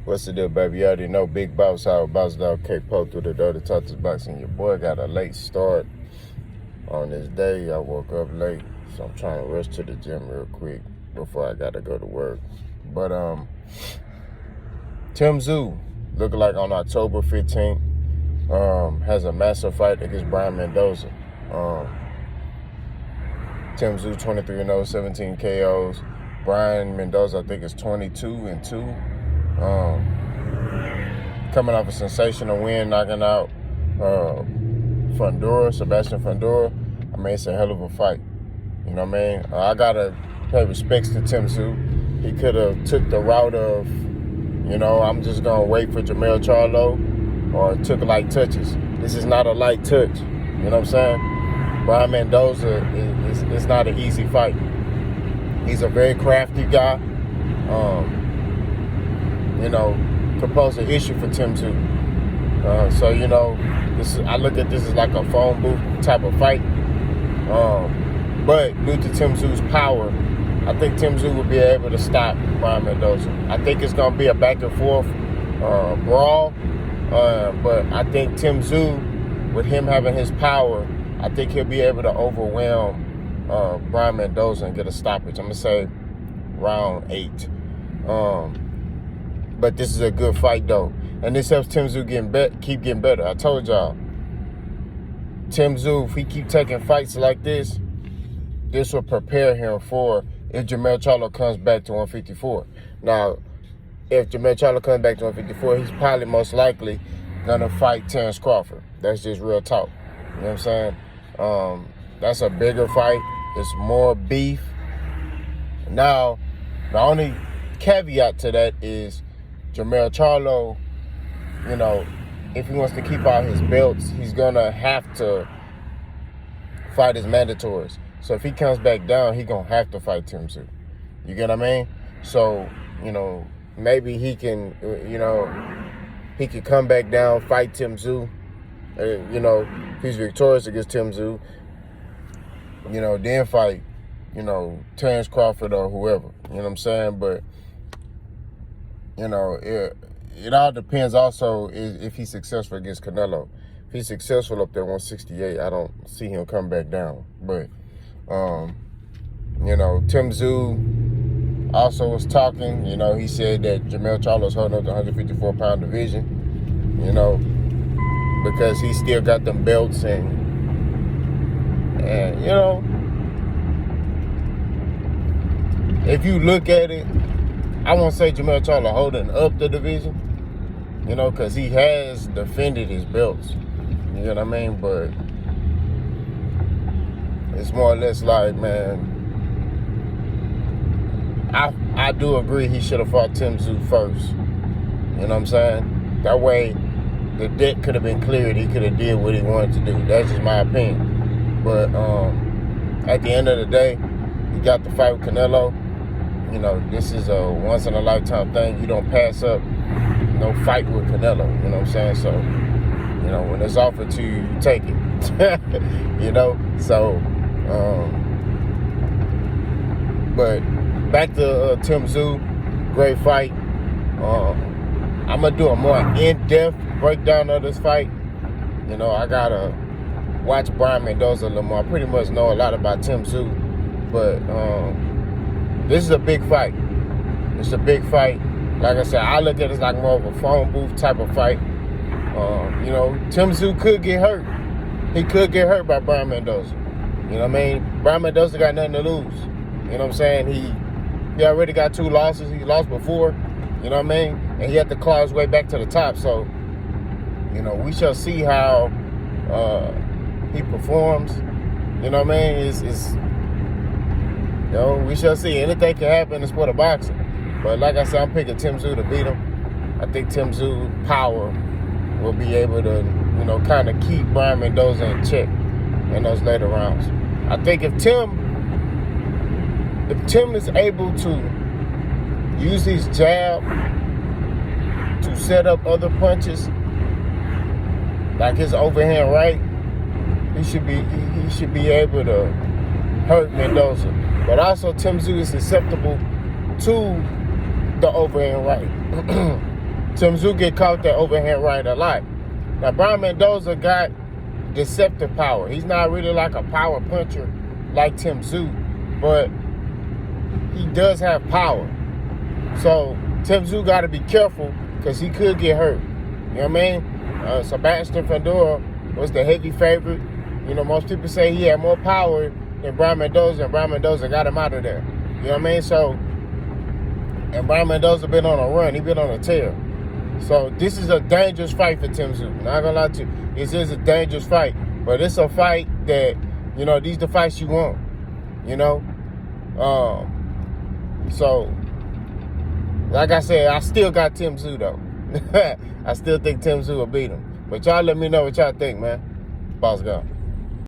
What's the deal, baby? You already know Big Boss how Boss Dog K-Po through the Dirty Touches Boxing. Your boy got a late start on this day. I woke up late, so I'm trying to rush to the gym real quick before I got to go to work. But Tszyu, looking like on October 15th, has a massive fight against Brian Mendoza. Tszyu 23-0, 17 KOs. Brian Mendoza, I think, is 22-2. Coming off a sensational win, knocking out Sebastian Fundora. I mean, it's a hell of a fight. You know what I mean? I gotta pay respects to Tszyu. He could have took the route of, I'm just gonna wait for Jermell Charlo, or took light touches. This is not a light touch. You know what I'm saying? Brian Mendoza is not an easy fight. He's a very crafty guy. Could pose an issue for Tszyu. I look at this as like a phone booth type of fight. But due to Tszyu's power, I think Tszyu will be able to stop Brian Mendoza. I think it's going to be a back and forth brawl. But I think Tszyu, with him having his power, I think he'll be able to overwhelm Brian Mendoza and get a stoppage. I'm going to say round 8. But this is a good fight, though. And this helps Tszyu keep getting better. I told y'all, Tszyu, if he keep taking fights like this will prepare him for if Jermell Charlo comes back to 154. Now, if Jermell Charlo comes back to 154, he's probably most likely going to fight Terrence Crawford. That's just real talk. You know what I'm saying? That's a bigger fight. It's more beef. Now, the only caveat to that is Jermell Charlo, if he wants to keep all his belts, he's going to have to fight his mandatories. So if he comes back down, he's going to have to fight Tszyu. You get what I mean? So, maybe he can, he could come back down, fight Tszyu. If he's victorious against Tszyu, then fight, Terrence Crawford or whoever. You know what I'm saying? But, it all depends also if he's successful against Canelo. If he's successful up there 168, I don't see him come back down. But, Tszyu also was talking. He said that Jermell Charlo's holding up the 154-pound division, because he still got them belts and if you look at it, I won't say Jermell Charlo holding up the division, because he has defended his belts. You know what I mean? But it's more or less like, man, I do agree he should have fought Tszyu first. You know what I'm saying? That way, the debt could have been cleared. He could have did what he wanted to do. That's just my opinion. But at the end of the day, he got the fight with Canelo. This is a once-in-a-lifetime thing. You don't pass up no fight with Canelo. You know what I'm saying? So, when it's offered to you, you take it. So, but back to Tszyu, great fight. I'm going to do a more in-depth breakdown of this fight. I got to watch Brian Mendoza a little more. I pretty much know a lot about Tszyu, but this is a big fight. It's a big fight. Like I said, I look at it as like more of a phone booth type of fight. Tszyu could get hurt. He could get hurt by Brian Mendoza. You know what I mean? Brian Mendoza got nothing to lose. You know what I'm saying? He already got 2 losses. He lost before. You know what I mean? And he had to claw his way back to the top. So, we shall see how he performs. You know what I mean? We shall see. Anything can happen in the sport of boxing. But like I said, I'm picking Tszyu to beat him. I think Tszyu power will be able to, kind of keep Brian Mendoza in check in those later rounds. I think if Tim is able to use his jab to set up other punches, like his overhand right, he should be able to hurt Mendoza. But also Tszyu is susceptible to the overhand right. Tszyu get caught that overhand right a lot. Now, Brian Mendoza got deceptive power. He's not really like a power puncher like Tszyu, but he does have power. So Tszyu got to be careful because he could get hurt. You know what I mean? Sebastian Fedora was the heavy favorite. You know, most people say he had more power than Brian Mendoza, and Brian Mendoza got him out of there. You know what I mean? So, and Brian Mendoza been on a run. He been on a tear. So this is a dangerous fight for Tszyu. Not gonna lie to you. This is a dangerous fight. But it's a fight that, you know, these the fights you want. You know? So, like I said, I still got Tszyu though. I still think Tszyu will beat him. But y'all let me know what y'all think, man. Boss gone.